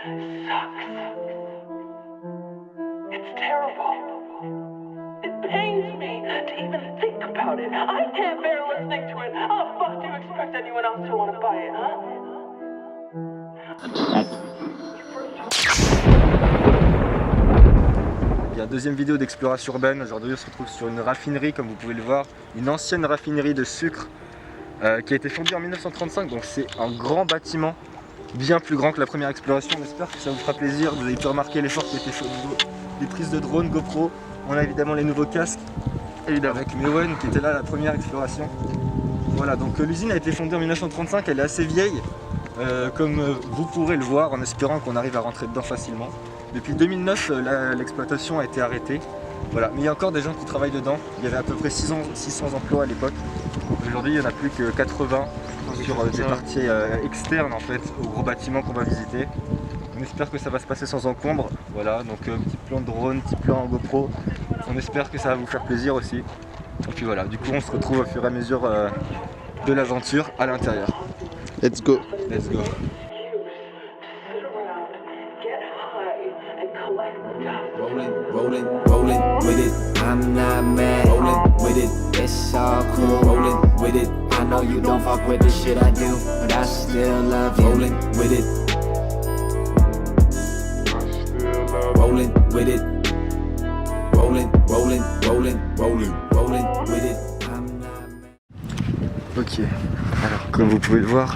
sucks. It's terrible. It pains me to even think about it. I can't bear listening to it. How the fuck do you expect anyone else to want to buy it, huh? Il y a une deuxième vidéo d'exploration urbaine. Aujourd'hui on se retrouve sur une raffinerie, comme vous pouvez le voir, une ancienne raffinerie de sucre qui a été fondée en 1935, donc c'est un grand bâtiment, bien plus grand que la première exploration. On espère que ça vous fera plaisir. Vous avez pu remarquer l'effort qui a été fait au niveau des prises de drone, GoPro. On a évidemment les nouveaux casques, évidemment avec Mewen qui était là à la première exploration. Voilà, donc l'usine a été fondée en 1935, elle est assez vieille, comme vous pourrez le voir, en espérant qu'on arrive à rentrer dedans facilement. Depuis 2009, l'exploitation a été arrêtée. Voilà. Mais il y a encore des gens qui travaillent dedans. Il y avait à peu près 600 emplois à l'époque. Aujourd'hui, il n'y en a plus que 80 sur des parties externes en fait, au gros bâtiment qu'on va visiter. On espère que ça va se passer sans encombre. Voilà, donc petit plan de drone, petit plan en GoPro. On espère que ça va vous faire plaisir aussi. Et puis voilà, du coup on se retrouve au fur et à mesure de l'aventure à l'intérieur. Let's go. Let's go. Rolling with it. I'm not mad. Rolling with it. It's all cool. Rolling with it. I know you don't fuck with the shit I do, but I still love you. Rolling with it. Rolling with it. Rolling with it. I'm not mad. Ok, alors comme vous pouvez le voir,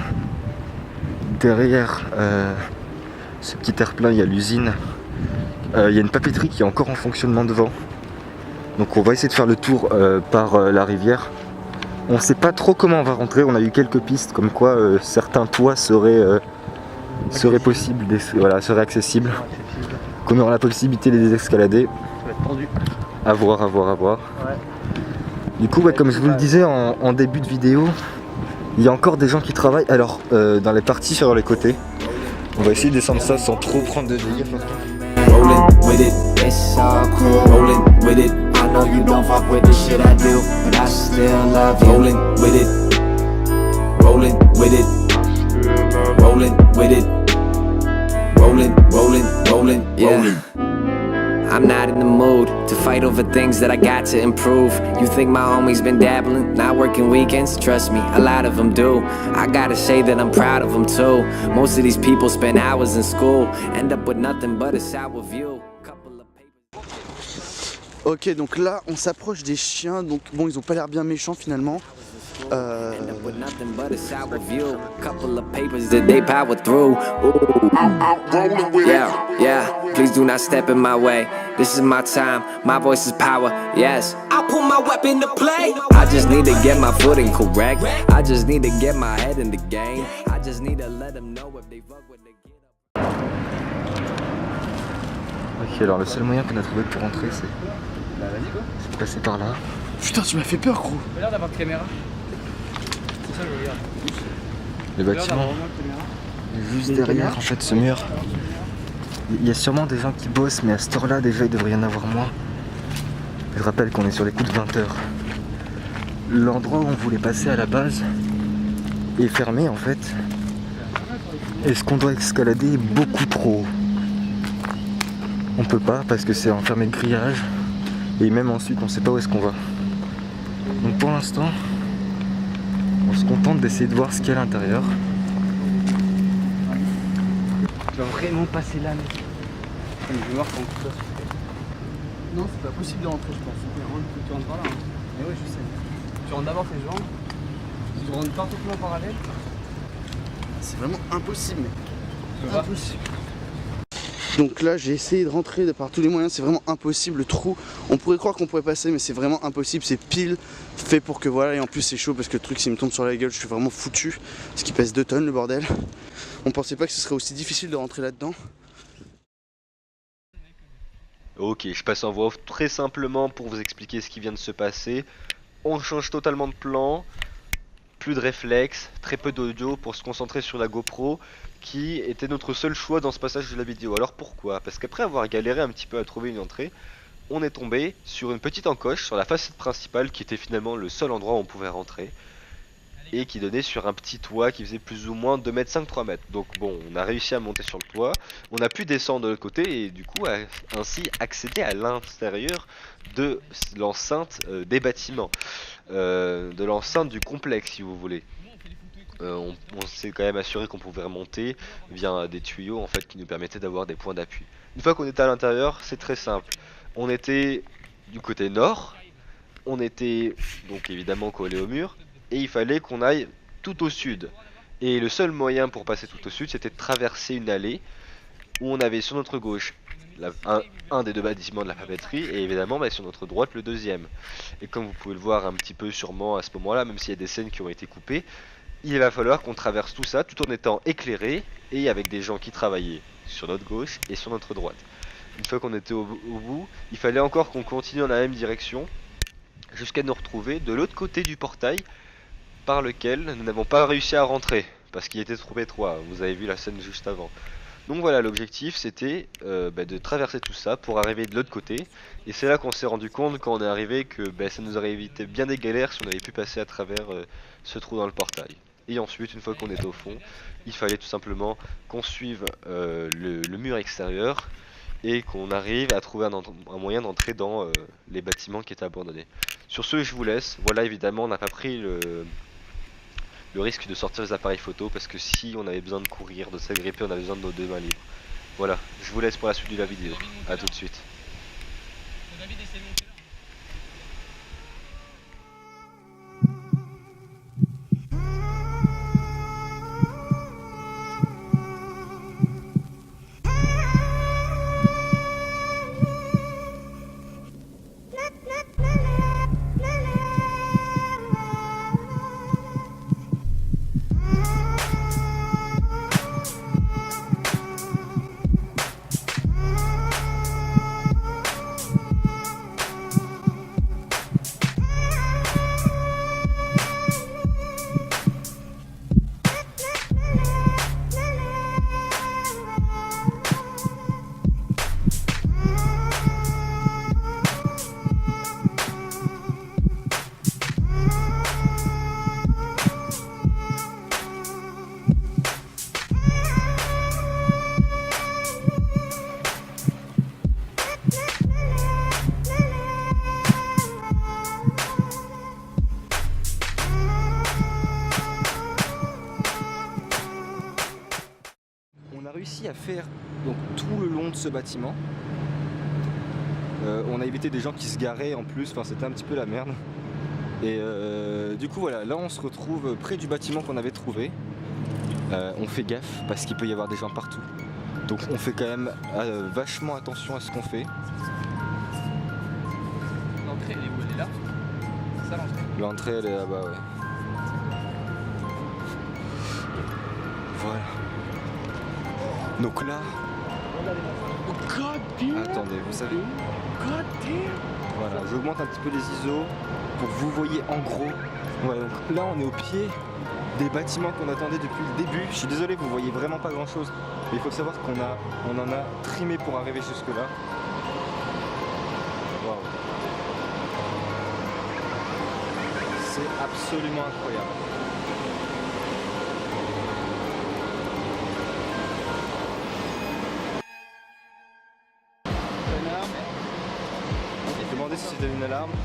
derrière ce petit terre-plein, il y a l'usine. Il y a une papeterie qui est encore en fonctionnement devant. Donc on va essayer de faire le tour par la rivière. On ne sait pas trop comment on va rentrer, on a eu quelques pistes comme quoi certains toits seraient possibles, voilà, seraient accessibles. Qu'on aura la possibilité de les escalader. Ça va être tendu. À voir. Ouais. Du coup, ouais, comme je vous le disais en début de vidéo, il y a encore des gens qui travaillent. Alors, dans les parties sur les côtés, on va essayer de descendre ça sans trop prendre de dégâts. Rolling with it, it's all cool. Rolling with it, I know you don't fuck with the shit I do, but I still love you. Rolling with it, rolling with it, rolling with it, rolling, yeah. I'm not in the mood to fight over things that I got to improve. You think my homie's been dabbling, not working weekends? Trust me, a lot of them do. I gotta say that I'm proud of them too. Most of these people spend hours in school, end up with nothing but a sour view. Ok, donc là on s'approche des chiens, donc bon ils ont pas l'air bien méchants finalement. End up with nothing but a sour view. Couple of papers that they power through. Yeah, please do not step in my way. This is my time, my voice is power, yes. I'll put my weapon to play. I just need to get my footing correct. I just need to get my head in the game. I just need to let them know if they fuck with the get up. Ok, alors le seul moyen qu'on a trouvé pour rentrer, c'est de passer par là. Putain, tu m'as fait peur, gros. Il a l'air d'avoir de caméra. C'est ça, je regarde. Le bâtiment est juste derrière en fait ce mur. Il y a sûrement des gens qui bossent, mais à cette heure-là déjà il devrait y en avoir moins. Je rappelle qu'on est sur les coups de 20 h. L'endroit où on voulait passer à la base est fermé en fait. Et ce qu'on doit escalader est beaucoup trop haut. On peut pas parce que c'est enfermé de grillage. Et même ensuite on sait pas où est-ce qu'on va. Donc pour l'instant, on se contente d'essayer de voir ce qu'il y a à l'intérieur. Tu vas vraiment passer là, mec. Je vais voir comment tout ça se fait. Non, c'est pas possible de rentrer, je pense. Tu rentres par là. Hein. Mais oui, je sais. Tu rentres d'abord tes jambes. Tu rentres parfaitement en parallèle. C'est vraiment impossible, mec. Tu vois. Impossible. Donc là j'ai essayé de rentrer de par tous les moyens, c'est vraiment impossible, le trou, on pourrait croire qu'on pourrait passer mais c'est vraiment impossible, c'est pile fait pour que voilà, et en plus c'est chaud parce que le truc s'il me tombe sur la gueule je suis vraiment foutu, ce qui pèse 2 tonnes le bordel. On pensait pas que ce serait aussi difficile de rentrer là-dedans. Ok, je passe en voix off très simplement pour vous expliquer ce qui vient de se passer. On change totalement de plan, plus de réflexes, très peu d'audio pour se concentrer sur la GoPro qui était notre seul choix dans ce passage de la vidéo. Alors pourquoi? Parce qu'après avoir galéré un petit peu à trouver une entrée, on est tombé sur une petite encoche sur la façade principale qui était finalement le seul endroit où on pouvait rentrer. et qui donnait sur un petit toit qui faisait plus ou moins 2,5 m, 3 m. Donc bon, on a réussi à monter sur le toit, on a pu descendre de l'autre côté et du coup ainsi accéder à l'intérieur de l'enceinte des bâtiments, de l'enceinte du complexe si vous voulez. On s'est quand même assuré qu'on pouvait remonter via des tuyaux en fait qui nous permettaient d'avoir des points d'appui. Une fois qu'on était à l'intérieur, c'est très simple. On était du côté nord, on était donc évidemment collé au mur et il fallait qu'on aille tout au sud. Et le seul moyen pour passer tout au sud, c'était de traverser une allée où on avait sur notre gauche un des deux bâtiments de la papeterie et évidemment sur notre droite le deuxième. Et comme vous pouvez le voir un petit peu sûrement à ce moment-là, même s'il y a des scènes qui ont été coupées, il va falloir qu'on traverse tout ça tout en étant éclairé et avec des gens qui travaillaient sur notre gauche et sur notre droite. Une fois qu'on était au bout, il fallait encore qu'on continue dans la même direction jusqu'à nous retrouver de l'autre côté du portail par lequel nous n'avons pas réussi à rentrer parce qu'il était trop étroit. Vous avez vu la scène juste avant. Donc voilà, l'objectif c'était de traverser tout ça pour arriver de l'autre côté. Et c'est là qu'on s'est rendu compte quand on est arrivé que ça nous aurait évité bien des galères si on avait pu passer à travers ce trou dans le portail. Et ensuite, une fois qu'on était au fond, il fallait tout simplement qu'on suive le mur extérieur et qu'on arrive à trouver un moyen d'entrer dans les bâtiments qui étaient abandonnés. Sur ce, je vous laisse. Voilà, évidemment, on n'a pas pris le risque de sortir les appareils photo parce que si on avait besoin de courir, de s'agripper, on avait besoin de nos 2 mains libres. Voilà, je vous laisse pour la suite de la vidéo. A tout de suite. On a réussi à faire donc tout le long de ce bâtiment. On a évité des gens qui se garaient en plus, enfin c'était un petit peu la merde. Et du coup voilà, là on se retrouve près du bâtiment qu'on avait trouvé. On fait gaffe parce qu'il peut y avoir des gens partout. Donc on fait quand même vachement attention à ce qu'on fait. L'entrée, elle est où? Elle est là? C'est ça l'entrée? L'entrée elle est là-bas, ouais. Voilà. Donc là... Attendez, vous savez... Voilà, j'augmente un petit peu les ISO pour que vous voyez en gros. Ouais, donc là on est au pied des bâtiments qu'on attendait depuis le début. Je suis désolé, vous voyez vraiment pas grand chose. Mais il faut savoir qu'on en a trimé pour arriver jusque là. Waouh. C'est absolument incroyable. Demandez si c'était une alarme. Tu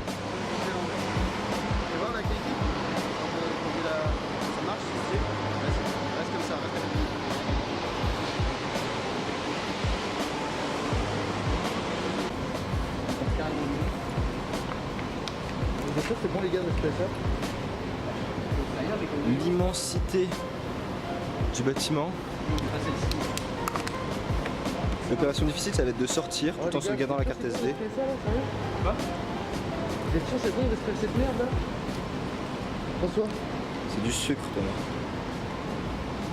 vois avec l'équipe ça marche, reste comme ça, reste comme ça. C'est bon les gars, je fais ça. L'immensité du bâtiment. L'opération difficile, ça va être de sortir tout en sauvegardant la carte SD. Quoi? Vous êtes sûr c'est bon de se faire cette merde là? François? C'est du sucre, Thomas.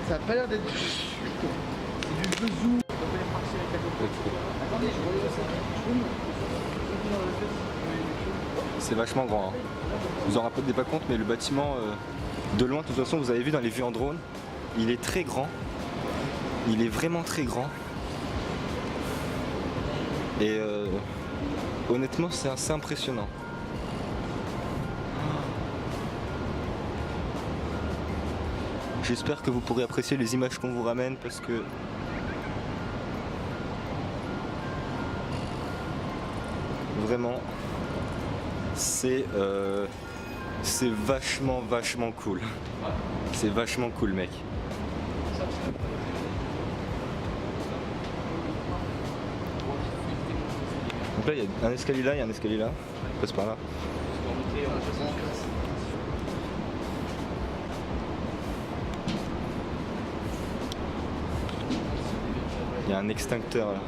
Ça a pas l'air d'être du sucre. C'est du bezou. Attendez, je vois C'est vachement grand. Hein. Vous en rappelez pas compte, mais le bâtiment, de loin, de toute façon, vous avez vu dans les vues en drone, il est très grand. Il est vraiment très grand. Et honnêtement, c'est assez impressionnant. j'espère que vous pourrez apprécier les images qu'on vous ramène parce que vraiment c'est vachement cool. C'est vachement cool mec. Donc là il y a un escalier là, il y a un escalier là. On passe par là. Il y a un extincteur là.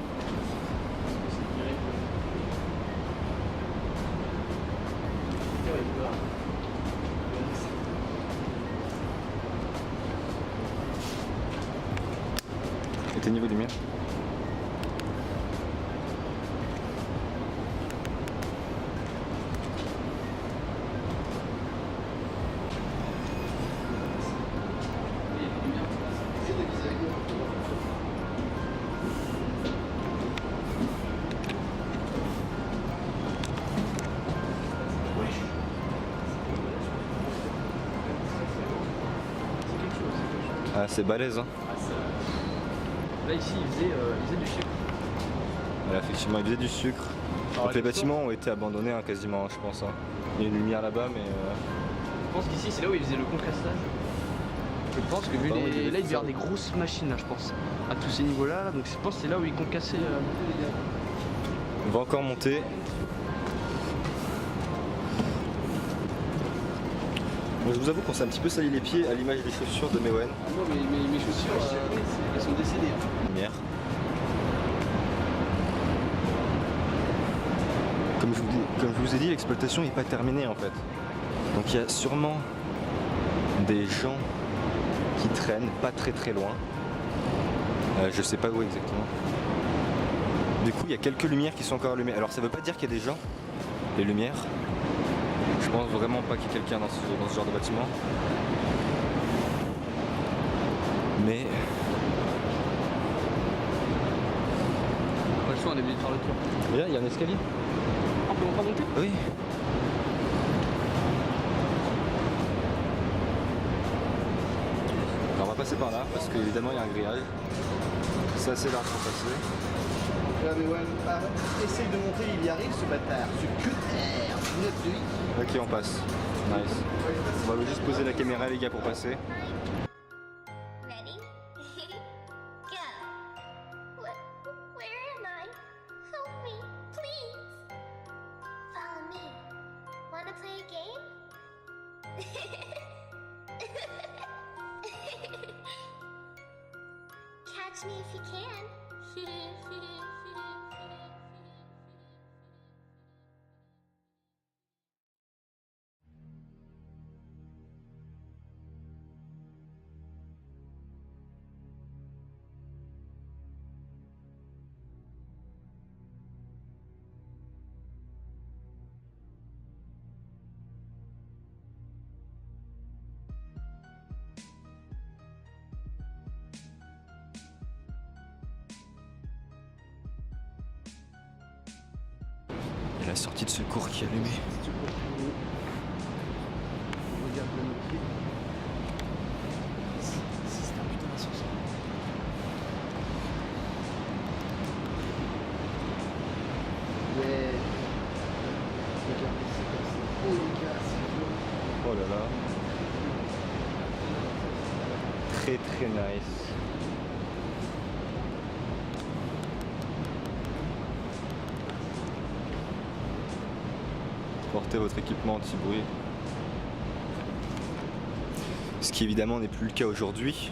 Éteignez vos lumières. Ah c'est balèze hein. Là ici il faisait du sucre. Voilà, effectivement il faisait du sucre. Alors, donc les bâtiments ont été abandonnés hein, quasiment je pense. Hein. Il y a une lumière là-bas mais... Je pense qu'ici c'est là où il faisait le concassage. Je pense que vu là il devait y avoir des grosses machines là je pense. À tous ces niveaux là, donc je pense que c'est là où il concassait. On va encore monter. Bon, je vous avoue qu'on s'est un petit peu sali les pieds à l'image des chaussures de Mewen. Ah non mais mes chaussures elles sont décédées. Lumière. Comme je vous ai dit, l'exploitation n'est pas terminée en fait. Donc il y a sûrement des gens qui traînent pas très loin. Je sais pas où exactement. Du coup il y a quelques lumières qui sont encore allumées. Alors ça veut pas dire qu'il y a des gens, les lumières. Je pense vraiment pas qu'il y ait quelqu'un dans ce genre de bâtiment. Mais... Pas le choix, on est obligé de faire le tour. Et là il y a un escalier. On peut encore monter? Oui. Alors on va passer par là parce qu'évidemment il y a un grillage. C'est assez large pour passer. Là, mais ouais, essaye de monter, il y arrive ce bâtard. Ce que terre, notre lui. Ok on passe. Nice. On va juste poser la caméra les gars pour passer. Ready? Go. Where am I? Help me, please. Follow me. Wanna play a game? Catch me if you can. Et la sortie de secours qui est allumée. Regarde le nos pieds. Si c'était un putain d'ascenseur. Ouais. Regardez, c'est comme ça. Oh les gars, c'est beau. Oh là là. Très nice. Portez votre équipement anti-bruit. Ce qui évidemment n'est plus le cas aujourd'hui.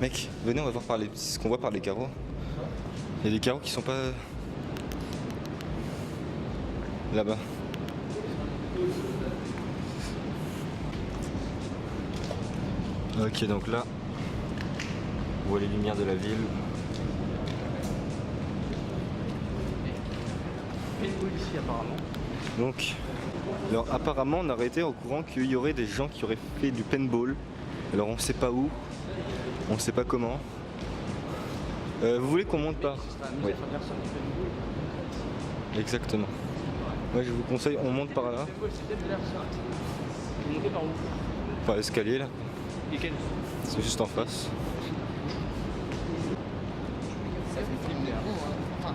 Mec, venez on va voir ce qu'on voit par les carreaux. Il y a des carreaux qui sont pas là-bas. Ok donc là, on voit les lumières de la ville. Ici apparemment. Donc, alors apparemment on aurait été au courant qu'il y aurait des gens qui auraient fait du paintball. Alors on sait pas où, on sait pas comment. Vous voulez qu'on monte par? Ce sera amusé à faire personne qui fait une boule. Exactement. Moi je vous conseille, on monte par là, Monter par où? par l'escalier là, Lesquels? c'est juste en face. Ça fait flipper. Enfin,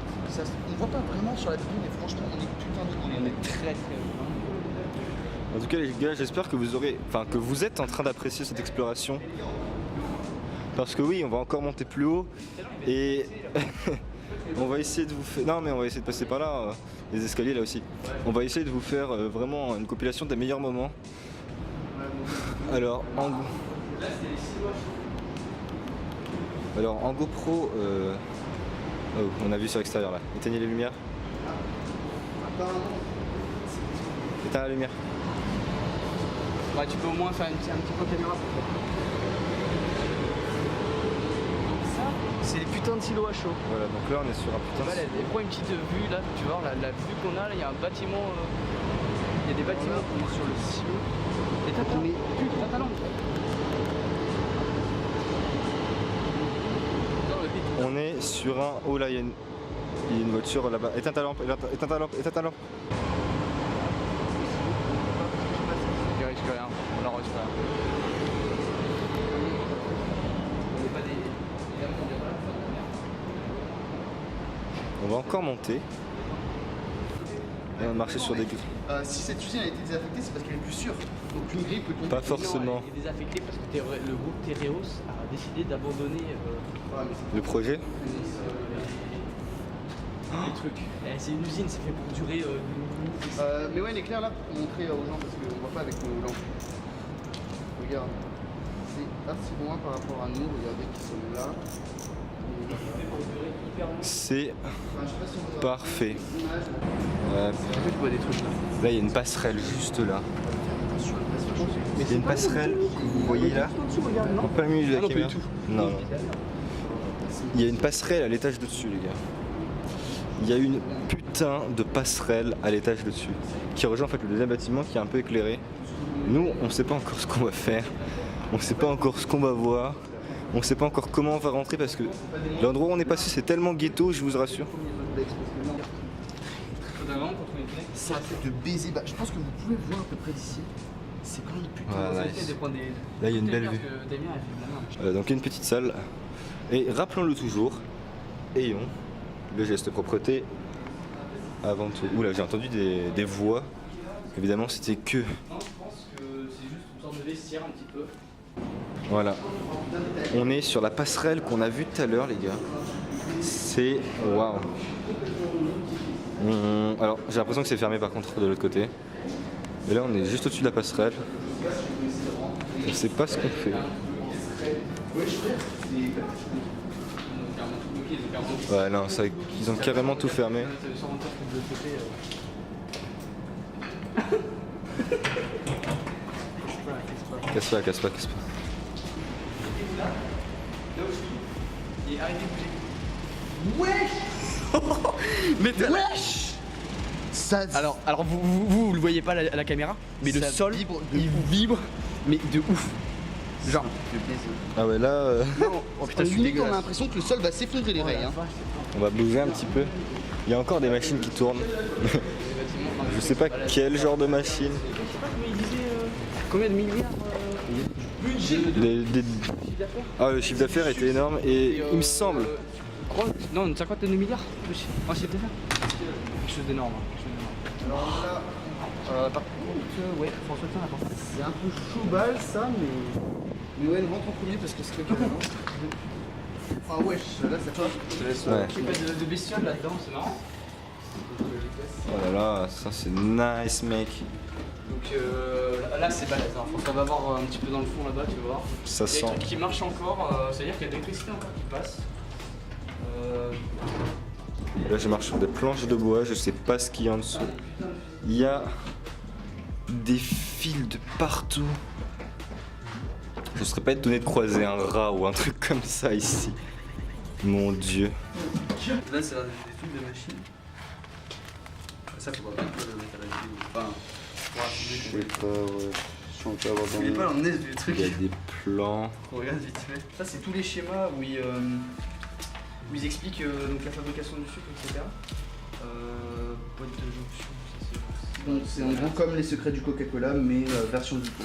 on voit pas vraiment sur la tribune, mais franchement, on est putain de On est très très haut. En tout cas les gars, j'espère que que vous êtes en train d'apprécier cette exploration. Parce que oui, on va encore monter plus haut et on va essayer de vous faire... Non mais on va essayer de passer par là, les escaliers là aussi. On va essayer de vous faire vraiment une compilation des meilleurs moments. Alors en GoPro, oh, on a vu sur l'extérieur là. Éteignez les lumières. Éteins la lumière. Ouais, tu peux au moins faire un petit peu caméra pour toi. Ça, c'est les putains de silos à chaud. Voilà, donc là on est sur un putain Voilà, prends une petite vue là, tu vois, la vue qu'on a là, il y a un bâtiment. Il y a des bâtiments qu'on est sur le silo. Et t'as ta lampe. On est sur un... Oh là, il y a une voiture là-bas. Éteins ta lampe, éteins ta lampe, éteins ta lampe. Il risque rien, on la reçoit. On n'est pas des... On va encore monter. Et on va marcher sur des grilles. Si cette usine a été désaffectée, c'est parce qu'elle est plus sûre. Donc une grille peut tomber. Pas forcément. Non, elle est désaffectée parce que le groupe Tereos a décidé d'abandonner Le projet. les trucs. C'est une usine, c'est fait pour durer Mais ouais, l'éclair là, pour montrer aux gens parce qu'on voit pas avec nos lampes. Regarde, c'est assez loin par rapport à nous. Regardez qui sont là. C'est Enfin, je sais pas si on voit parfait. l'image. tu vois des trucs là. Là, il y a une passerelle juste là. Il y a une passerelle que vous voyez là, en plein milieu de la Ah non, pas caméra. du tout. Non, non. Il y a une passerelle à l'étage de dessus, les gars. Il y a une putain de passerelle à l'étage de dessus qui rejoint en fait le deuxième bâtiment qui est un peu éclairé. Nous, on sait pas encore ce qu'on va faire. On sait pas encore ce qu'on va voir. On sait pas encore comment on va rentrer parce que l'endroit où on est passé c'est tellement ghetto, je vous rassure. C'est un truc de baiser. Bah, je pense que vous pouvez voir à peu près d'ici. C'est quand même putain. Voilà, Là, il y a une belle vue. Donc il y a une petite salle. Et rappelons-le toujours, ayons le geste propreté avant tout. Oula, j'ai entendu des voix. Évidemment, c'était que... Non, je pense que c'est juste une sorte de vestiaire un petit peu. Voilà. On est sur la passerelle qu'on a vue tout à l'heure, les gars. C'est... Waouh. Alors, j'ai l'impression que c'est fermé par contre de l'autre côté. Et là, on est juste au-dessus de la passerelle. Je sais pas ce qu'on fait. Ouais, non, ça, ils ont carrément tout fermé. Casse pas, casse pas, casse pas. Mais Wesh ça... Alors vous le voyez pas à la caméra, mais le Ça sol vibre il vibre, mais de ouf. Genre. Ah ouais, là, Oh putain, je suis limite, on a dégueulasse. l'impression que le sol va s'effondrer les rails. Hein. on va bouger un petit peu. Il y a encore des machines qui tournent. Je sais pas quel genre de machine. Combien de milliards Ah, le chiffre d'affaires était énorme et il me semble. Non, une cinquantaine de milliards en chiffre d'affaires. Quelque chose d'énorme. Alors là, Par contre, ouais, François Tien, la porte. c'est un peu chaud balle ça, mais. Mais ouais, on rentre en premier parce que c'est toi qui avance. Enfin, wesh, là ça passe. Je te laisse. Ouais. Il n'y a pas de bestiole là-dedans, c'est marrant. Oh là là, ça c'est nice, mec. Donc là c'est balèze, hein. Faut qu'on va voir un petit peu dans le fond là-bas, tu vas voir. Ça Il y a sent. des trucs qui marchent encore, c'est-à-dire qu'il y a de l'électricité encore qui passe. Là, je marche sur des planches de bois, je sais pas ce qu'il y a en dessous. Il y a des fils de partout. Je serais pas étonné de croiser un rat ou un truc comme ça ici. Mon dieu. Là c'est des trucs de machine. Ça faut pas le mettre à la vidéo. Enfin, pour Je sais pas, ouais. Je sens pas avoir dans n'oublie le- pas l'emmener du truc. Il y a des plans. On regarde vite fait. Ça c'est tous les schémas où ils expliquent donc la fabrication du sucre, etc. Boîte de jonction, ça c'est Donc c'est en gros comme les secrets du Coca-Cola, mais version du pot.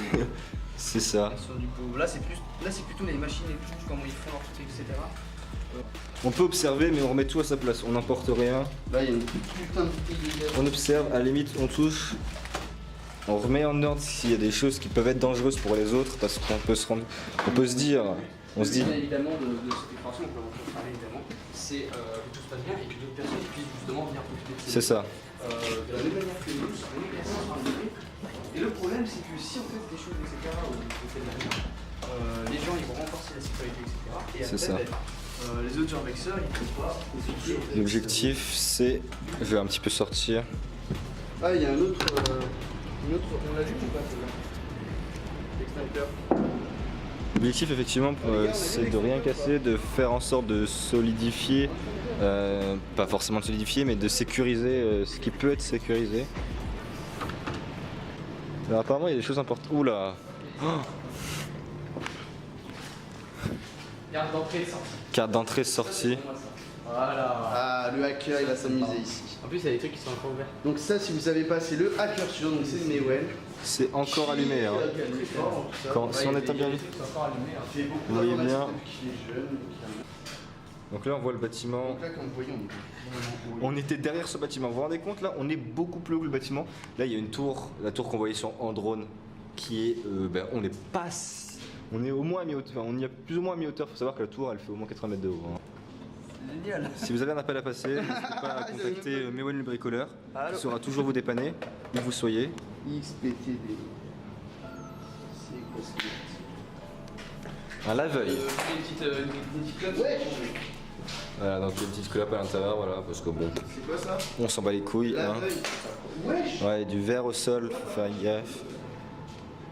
C'est ça. Version du pot. Là, c'est plutôt les machines et tout, comment ils font leur truc, etc. On peut observer, mais on remet tout à sa place. On n'emporte rien. Là, il y a une putain de petite. On observe, à la limite, on touche. On remet en ordre s'il y a des choses qui peuvent être dangereuses pour les autres, parce qu'on peut se dire, on se dit. Bien évidemment de cette exploration, on peut parler évidemment, c'est que tout se passe bien et que d'autres personnes puissent justement venir profiter de ces C'est ça. de la même manière que nous, sur la même personne sera arrivée. Et le problème, c'est que si on fait des choses, etc., au côté de la mer, les gens ils vont renforcer la sécurité, etc. Et après, C'est ça. les autres gens vexeurs, ils ne peuvent pas profiter. L'objectif, c'est. Je vais un petit peu sortir. Ah, il y a un autre. On l'a vu ou pas, celle-là? L'extincteur. L'objectif, effectivement, c'est de rien casser, de faire en sorte de solidifier, pas forcément de solidifier, mais de sécuriser ce qui peut être sécurisé. Alors, apparemment, il y a des choses importantes. Oula! Oh, Carte d'entrée et sortie. carte d'entrée-sortie. Voilà. Ah, le hacker, il va s'amuser ici. En plus, il y a des trucs qui sont encore ouverts. Donc ça, si vous savez pas, c'est le hacker sur, donc c'est Mewell. C'est encore allumé. Hein. Si on éteint bien. Vous voyez bien. Donc là, on voit le bâtiment. Donc là, comme vous voyez, On était derrière ce bâtiment. Vous vous rendez compte là? On est beaucoup plus haut que le bâtiment. Là, il y a une tour, la tour qu'on voyait en drone, qui est. On n'est pas. On est au moins à mi-hauteur. Enfin, on y a plus ou moins à mi-hauteur. Il faut savoir que la tour, elle fait au moins 80 mètres de haut. Hein. Génial. Si vous avez un appel à passer, n'hésitez pas à contacter Mewell le bricoleur. Il saura toujours vous dépanner, où vous soyez. XPTD. C'est quoi ce Un lave-œil. Une petite clope. Ouais. Voilà, donc une petite clope à l'intérieur, voilà, parce que bon, C'est quoi ça? on s'en bat les couilles. Hein. Wesh. Ouais, du verre au sol, faut faire gaffe.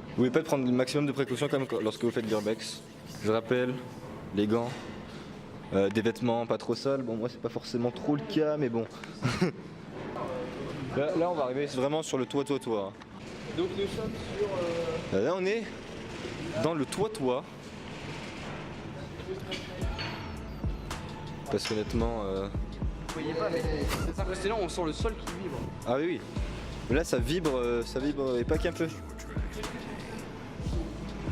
Vous pouvez pas prendre le maximum de précautions comme lorsque vous faites l'urbex. Je rappelle, les gants, des vêtements pas trop sales. Bon, moi c'est pas forcément trop le cas, mais bon. Là on va arriver vraiment sur le toit. Donc nous sommes sur. Là on est dans le toit. Parce qu'honnêtement. Vous voyez pas, mais c'est là on sent le sol qui vibre. Ah oui. Mais là ça vibre et pas qu'un peu.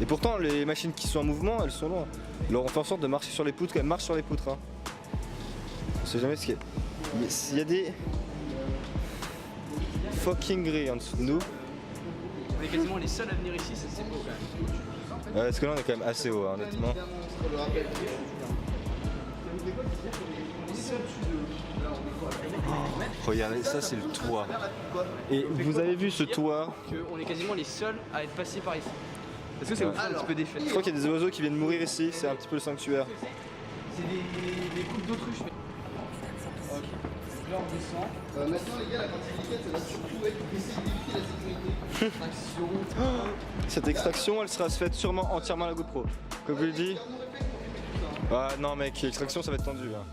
Et pourtant les machines qui sont en mouvement, elles sont loin. Alors on fait en sorte de marcher sur les poutres, qu'elles marchent sur les poutres. Hein. On sait jamais ce qu'il y a. Mais s'il y a des fucking grilles en dessous de nous. On est quasiment les seuls à venir ici, c'est beau quand même. Ouais, parce que là on est quand même assez haut, hein, honnêtement. Regardez, ça c'est le toit. Et vous avez vu ce toit? On est quasiment les seuls à être passés par ici. Est-ce que ça vous fait un petit peu d'effet? Je crois qu'il y a des oiseaux qui viennent mourir ici, c'est un petit peu le sanctuaire. C'est des coupes d'autruche. Ok. Là on descend. Maintenant les gars, la partie délicate, ça va surtout être essayer d'éviter la sécurité. Extraction. Cette extraction, elle sera faite sûrement entièrement à la GoPro. Comme je le dis. Ah non mec, l'extraction ça va être tendu. Hein.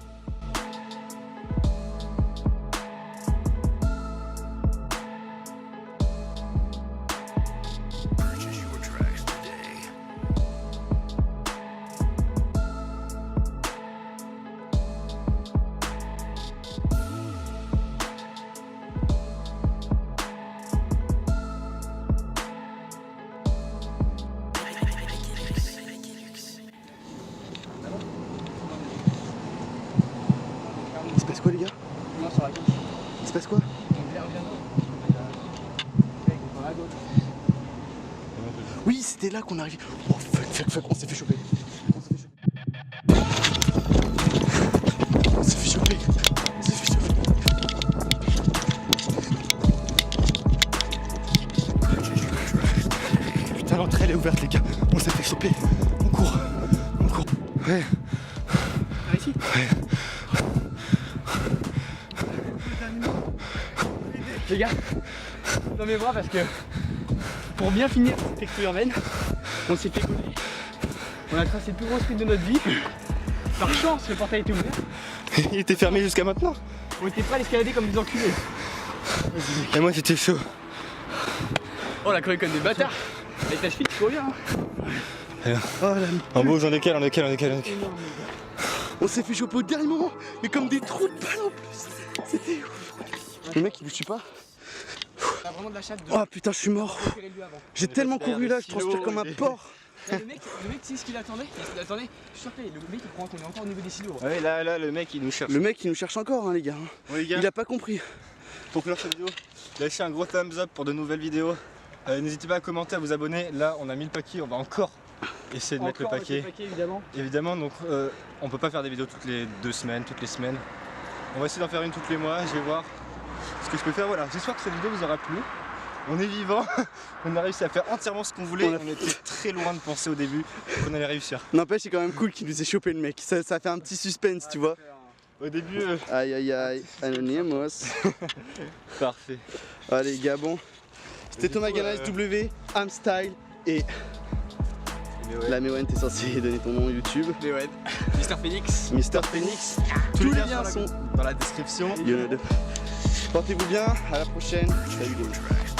Il se passe quoi les gars? Non, sur la gauche. Il se passe quoi? Oui, c'était là qu'on arrive. Oh fuck, on s'est fait choper. On s'est fait choper. Putain, l'entrée elle est ouverte les gars. On s'est fait choper. On court. Ouais. Ici. Ouais. Les gars, dans mes bras parce que pour bien finir cette expo urbaine, on s'est fait gauler. On a tracé le plus gros sprint de notre vie. Par chance, le portail était ouvert. Il était fermé jusqu'à maintenant. On était prêts à l'escalader comme des enculés. Et moi j'étais chaud. Oh, on a couru comme des bâtards. Avec ta cheville, tu cours bien. Hein. En beau, j'en décale. On s'est fait choper au dernier moment, mais comme des trous de balle en plus. C'était ouf. Le mec il vous suit pas? a vraiment de la chatte de. Oh putain, je suis mort. Repérer lui avant. J'ai tellement couru là, je transpire comme un porc. Le mec, tu sais ce qu'il attendait? Attendez, je suis sûr que le mec il croit qu'on est encore au niveau des silos. Ouais, là, le mec il nous cherche. Le mec il nous cherche encore, hein, les gars. Bon, les gars, Il a pas compris. pour clore cette vidéo, lâchez un gros thumbs up pour de nouvelles vidéos. N'hésitez pas à commenter, à vous abonner. Là, on a 1000 paquets, on va encore essayer de mettre le paquet. Évidemment. Donc on peut pas faire des vidéos toutes les 2 semaines, toutes les semaines. On va essayer d'en faire une tous les mois, je vais voir ce que je peux faire. Voilà, j'espère que cette vidéo vous aura plu. On est vivant, on a réussi à faire entièrement ce qu'on voulait. On était très loin de penser au début qu'on allait réussir. N'empêche, c'est quand même cool qu'il nous ait chopé le mec. Ça fait un petit suspense, tu vois. Au début, Aïe aïe aïe, Anonymous. parfait. Allez, gars, bon. C'était Thomas Ganas W, Amstyle et. La Mewen, t'es censé donner ton nom YouTube. Mewen. Mister Phoenix. Mister Phoenix. Tous les liens sont dans la description. Portez-vous bien, à la prochaine. Salut les gars.